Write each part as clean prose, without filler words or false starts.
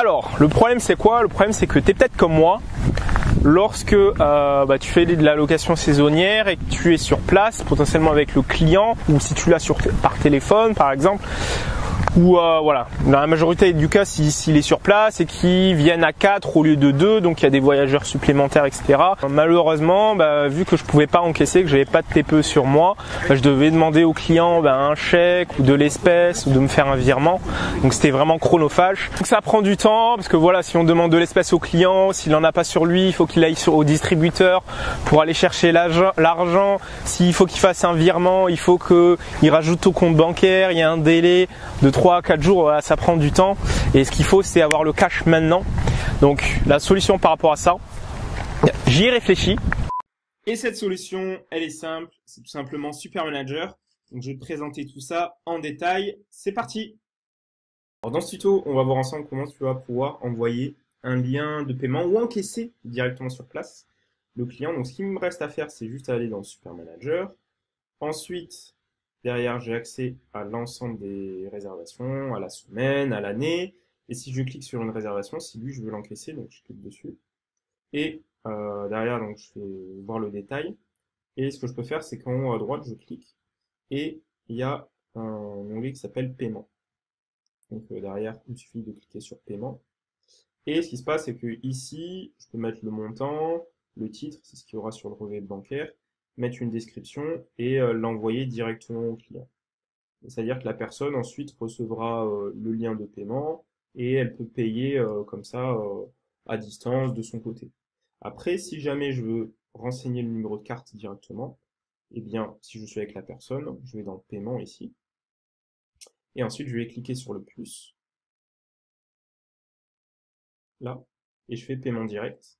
Alors, le problème c'est quoi? Le problème c'est que tu es peut-être comme moi. Lorsque tu fais de la location saisonnière et que tu es sur place, potentiellement avec le client, ou si tu l'as par téléphone par exemple, ou voilà, dans la majorité du cas s'il est sur place et qu'ils viennent à 4 au lieu de 2, donc il y a des voyageurs supplémentaires, etc. Malheureusement, vu que je pouvais pas encaisser, que j'avais pas de TPE sur moi, je devais demander au client un chèque ou de l'espèce ou de me faire un virement, donc c'était vraiment chronophage. Donc ça prend du temps parce que voilà, si on demande de l'espèce au client, s'il en a pas sur lui, il faut qu'il aille au distributeur pour aller chercher l'argent. S'il faut qu'il fasse un virement, il faut qu'il rajoute au compte bancaire, il y a un délai de 3 à 4 jours, ça prend du temps et ce qu'il faut c'est avoir le cash maintenant. Donc la solution par rapport à ça, j'y ai réfléchi. Et cette solution, elle est simple, c'est tout simplement Super Manager. Donc je vais te présenter tout ça en détail, c'est parti. Alors dans ce tuto, on va voir ensemble comment tu vas pouvoir envoyer un lien de paiement ou encaisser directement sur place le client. Donc ce qu'il me reste à faire, c'est juste aller dans Super Manager. Ensuite, derrière, j'ai accès à l'ensemble des réservations, à la semaine, à l'année. Et si je clique sur une réservation, si lui, je veux l'encaisser, donc je clique dessus. Et derrière, donc, je vais voir le détail. Et ce que je peux faire, c'est qu'en haut à droite, je clique. Et il y a un onglet qui s'appelle Paiement. Donc derrière, il suffit de cliquer sur Paiement. Et ce qui se passe, c'est que ici, je peux mettre le montant, le titre, c'est ce qu'il y aura sur le relevé bancaire, mettre une description et l'envoyer directement au client. C'est-à-dire que la personne ensuite recevra le lien de paiement et elle peut payer comme ça à distance de son côté. Après, si jamais je veux renseigner le numéro de carte directement, eh bien, si je suis avec la personne, je vais dans le paiement ici. Et ensuite, je vais cliquer sur le plus. Là. Et je fais paiement direct.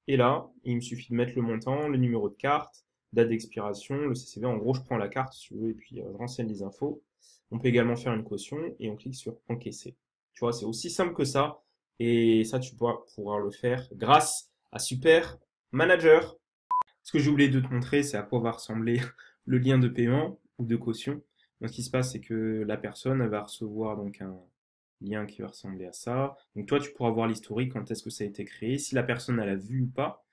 Et là, il me suffit de mettre le montant, le numéro de carte, date d'expiration, le CCV. En gros, je prends la carte, si tu veux, et puis je renseigne les infos. On peut également faire une caution et on clique sur encaisser. Tu vois, c'est aussi simple que ça. Et ça, tu pourras pouvoir le faire grâce à Super Manager. Ce que j'ai oublié de te montrer, c'est à quoi va ressembler le lien de paiement ou de caution. Donc, ce qui se passe, c'est que la personne va recevoir donc un lien qui va ressembler à ça. Donc toi, tu pourras voir l'historique, quand est-ce que ça a été créé, si la personne elle a vu ou pas.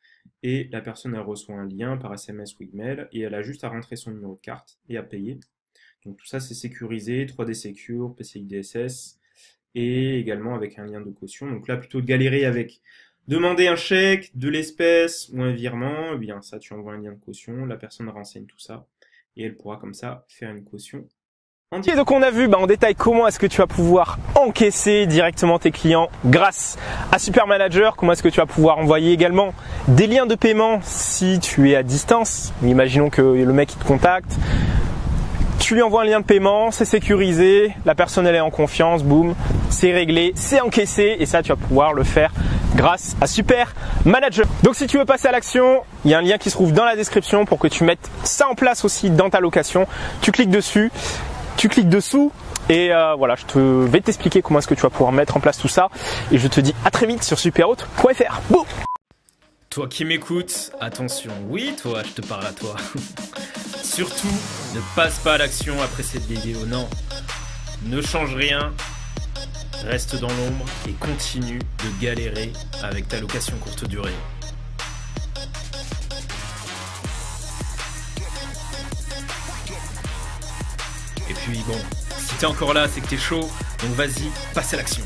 Et la personne elle reçoit un lien par SMS ou email et elle a juste à rentrer son numéro de carte et à payer. Donc tout ça c'est sécurisé, 3D Secure, PCI DSS et également avec un lien de caution. Donc là, plutôt de galérer avec demander un chèque, de l'espèce ou un virement, eh bien ça tu envoies un lien de caution, la personne renseigne tout ça et elle pourra comme ça faire une caution. Et donc on a vu en détail comment est-ce que tu vas pouvoir encaisser directement tes clients grâce à Super Manager, comment est-ce que tu vas pouvoir envoyer également des liens de paiement si tu es à distance. Imaginons que le mec il te contacte, tu lui envoies un lien de paiement, c'est sécurisé, la personne elle est en confiance, boum, c'est réglé, c'est encaissé et ça tu vas pouvoir le faire grâce à Super Manager. Donc si tu veux passer à l'action, il y a un lien qui se trouve dans la description pour que tu mettes ça en place aussi dans ta location. Tu cliques dessus. Tu cliques dessous et voilà, je vais t'expliquer comment est-ce que tu vas pouvoir mettre en place tout ça. Et je te dis à très vite sur superhôte.fr. Boum! Toi qui m'écoutes, attention, oui toi, je te parle à toi. Surtout, ne passe pas à l'action après cette vidéo, non. Ne change rien, reste dans l'ombre et continue de galérer avec ta location courte durée. Et puis bon, si t'es encore là, c'est que t'es chaud, donc vas-y, passe à l'action.